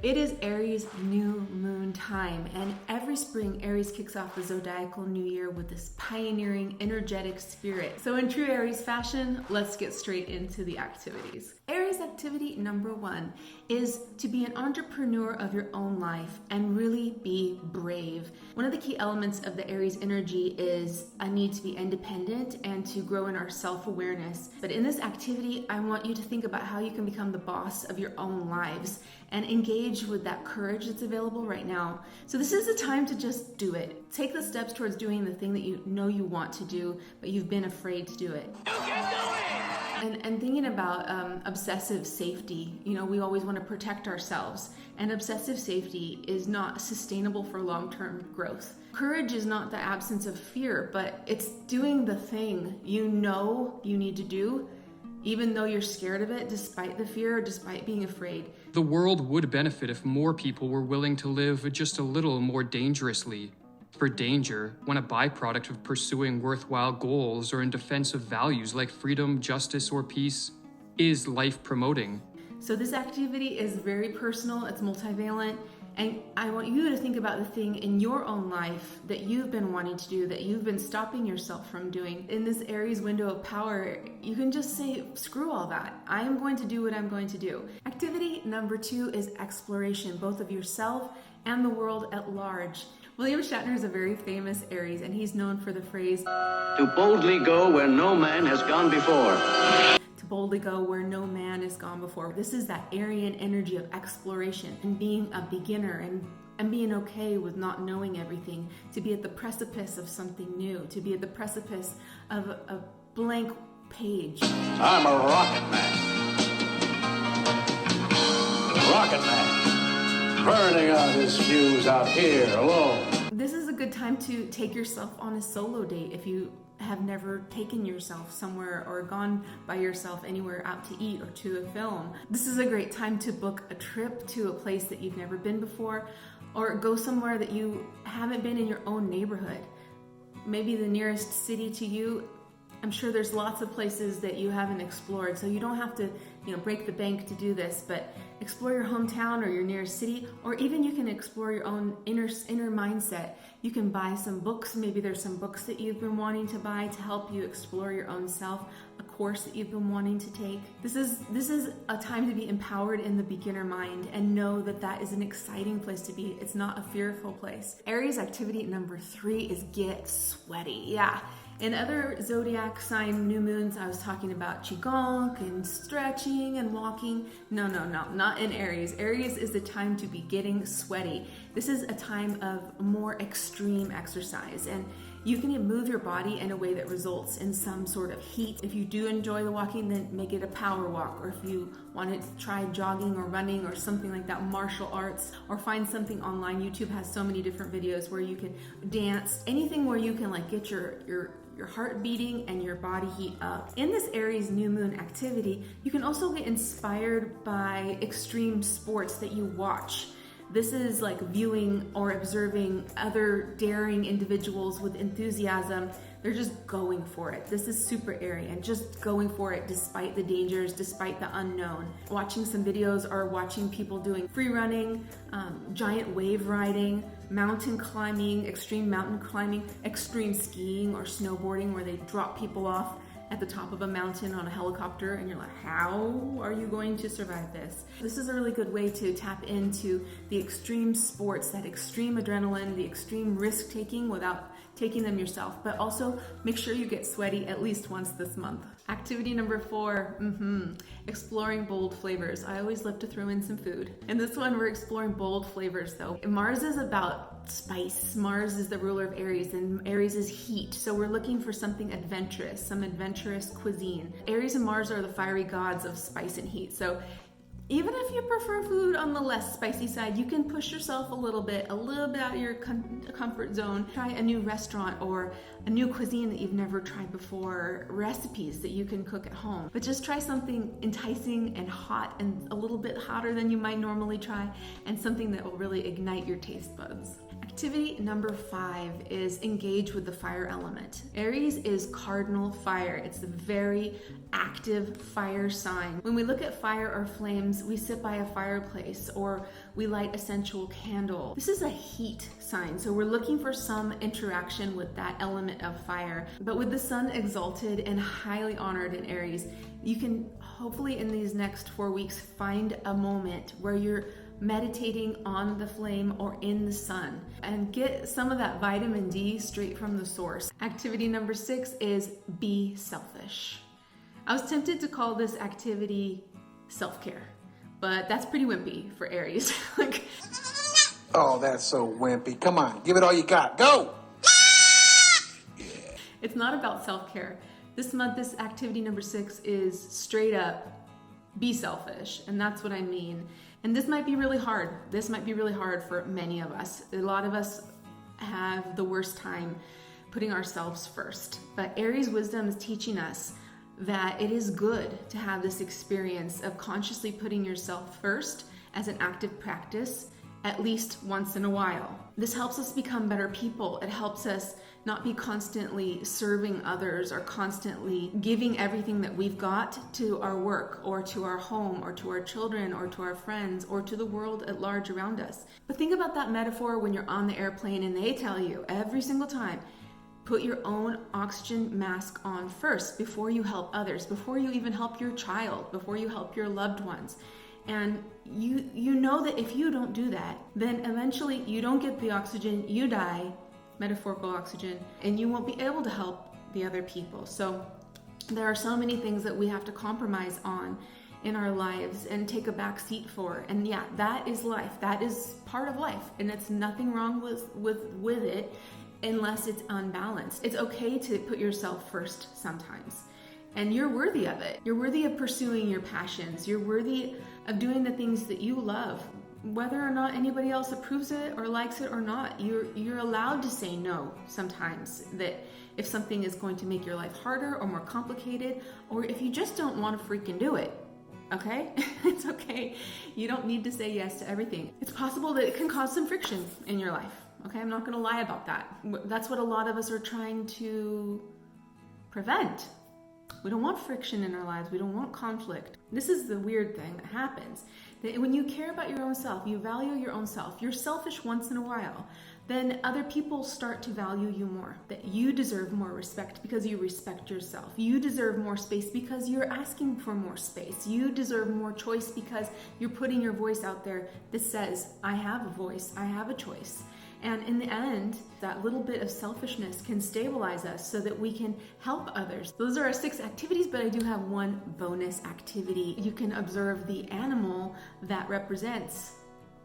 It is Aries New Moon time, and every spring Aries kicks off the zodiacal new year with this pioneering, energetic spirit. So in true Aries fashion, let's get straight into the activities. Aries activity number 1 is to be an entrepreneur of your own life and really be brave. One of the key elements of the Aries energy is a need to be independent and to grow in our self-awareness. But in this activity, I want you to think about how you can become the boss of your own lives and engage with that courage that's available right now. So this is the time to just do it. Take the steps towards doing the thing that you know you want to do, but you've been afraid to do it. You can do it! And thinking about obsessive safety, we always want to protect ourselves, and obsessive safety is not sustainable for long-term growth. Courage is not the absence of fear, but it's doing the thing you know you need to do, even though you're scared of it, despite the fear, despite being afraid. The world would benefit if more people were willing to live just a little more dangerously. For danger, when a byproduct of pursuing worthwhile goals or in defense of values like freedom, justice, or peace, is life-promoting. So this activity is very personal, it's multivalent, and I want you to think about the thing in your own life that you've been wanting to do, that you've been stopping yourself from doing. In this Aries window of power, you can just say, screw all that. I am going to do what I'm going to do. Activity number 2 is exploration, both of yourself and the world at large. William Shatner is a very famous Aries, and he's known for the phrase, to boldly go where no man has gone before. To boldly go where no man has gone before. This is that Aryan energy of exploration and being a beginner and being okay with not knowing everything, to be at the precipice of something new, to be at the precipice of a blank page. I'm a rocket man. Rocket man. Burning out his fuse out here alone. This is a good time to take yourself on a solo date if you have never taken yourself somewhere or gone by yourself anywhere out to eat or to a film. This is a great time to book a trip to a place that you've never been before, or go somewhere that you haven't been in your own neighborhood. Maybe the nearest city to you. I'm sure there's lots of places that you haven't explored, so you don't have to, break the bank to do this, but explore your hometown or your nearest city, or even you can explore your own inner mindset. You can buy some books. Maybe there's some books that you've been wanting to buy to help you explore your own self, a course that you've been wanting to take. This is a time to be empowered in the beginner mind and know that that is an exciting place to be. It's not a fearful place. Aries activity number 3 is get sweaty. Yeah. In other zodiac sign new moons, I was talking about qigong and stretching and walking. No, not in Aries. Aries is the time to be getting sweaty. This is a time of more extreme exercise, and you can move your body in a way that results in some sort of heat. If you do enjoy the walking, then make it a power walk, or if you wanted to try jogging or running or something like that, martial arts, or find something online. YouTube has so many different videos where you can dance, anything where you can get your heart beating and your body heat up. In this Aries new moon activity, you can also get inspired by extreme sports that you watch. This is like viewing or observing other daring individuals with enthusiasm. They're just going for it. This is super Aryan, just going for it despite the dangers, despite the unknown. Watching some videos or watching people doing free running, giant wave riding, mountain climbing, extreme mountain climbing, extreme skiing or snowboarding where they drop people off at the top of a mountain on a helicopter, and you're like, how are you going to survive this? This is a really good way to tap into the extreme sports, that extreme adrenaline, the extreme risk-taking without taking them yourself, but also make sure you get sweaty at least once this month. Activity number 4, exploring bold flavors. I always love to throw in some food. In this one, we're exploring bold flavors though. Mars is about spice. Mars is the ruler of Aries, and Aries is heat. So we're looking for something adventurous, some adventurous cuisine. Aries and Mars are the fiery gods of spice and heat. So even if you prefer food on the less spicy side, you can push yourself a little bit out of your comfort zone. Try a new restaurant or a new cuisine that you've never tried before, recipes that you can cook at home. But just try something enticing and hot and a little bit hotter than you might normally try, and something that will really ignite your taste buds. Activity number 5 is engage with the fire element. Aries is cardinal fire. It's a very active fire sign. When we look at fire or flames, we sit by a fireplace or we light a sensual candle. This is a heat sign, so we're looking for some interaction with that element of fire. But with the sun exalted and highly honored in Aries, you can hopefully in these next 4 weeks find a moment where you're meditating on the flame or in the sun and get some of that vitamin D straight from the source. Activity number 6 is be selfish. I was tempted to call this activity self-care, but that's pretty wimpy for Aries. Oh, that's so wimpy. Come on, give it all you got. Go! It's not about self-care. This month, this activity number 6 is straight up be selfish, and that's what I mean. And this might be really hard. This might be really hard for many of us. A lot of us have the worst time putting ourselves first. But Aries wisdom is teaching us that it is good to have this experience of consciously putting yourself first as an active practice at least once in a while. This helps us become better people. It helps us not be constantly serving others or constantly giving everything that we've got to our work or to our home or to our children or to our friends or to the world at large around us. But think about that metaphor when you're on the airplane and they tell you every single time, put your own oxygen mask on first before you help others, before you even help your child, before you help your loved ones. And you know that if you don't do that, then eventually you don't get the oxygen, you die, metaphorical oxygen, and you won't be able to help the other people. So there are so many things that we have to compromise on in our lives and take a back seat for. And yeah, that is life. That is part of life. And it's nothing wrong with it unless it's unbalanced. It's okay to put yourself first sometimes. And you're worthy of it. You're worthy of pursuing your passions. You're worthy of doing the things that you love. Whether or not anybody else approves it or likes it or not, you're allowed to say no sometimes. That if something is going to make your life harder or more complicated, or if you just don't want to freaking do it, okay? It's okay. You don't need to say yes to everything. It's possible that it can cause some friction in your life, okay? I'm not going to lie about that. That's what a lot of us are trying to prevent. We don't want friction in our lives. We don't want conflict. This is the weird thing that happens. That when you care about your own self, you value your own self, you're selfish once in a while, then other people start to value you more. That you deserve more respect because you respect yourself. You deserve more space because you're asking for more space. You deserve more choice because you're putting your voice out there that says, I have a voice, I have a choice. And in the end, that little bit of selfishness can stabilize us so that we can help others. Those are our 6 activities, but I do have one bonus activity. You can observe the animal that represents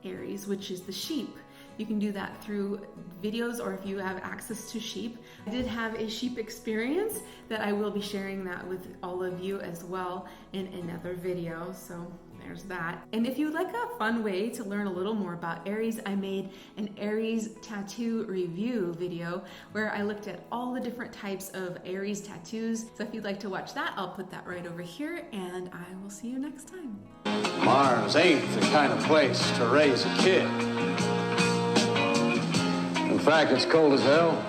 Aries, which is the sheep. You can do that through videos or if you have access to sheep. I did have a sheep experience that I will be sharing that with all of you as well in another video. So there's that. And if you'd like a fun way to learn a little more about Aries, I made an Aries tattoo review video where I looked at all the different types of Aries tattoos. So if you'd like to watch that, I'll put that right over here and I will see you next time. Mars ain't the kind of place to raise a kid. In fact, it's cold as hell.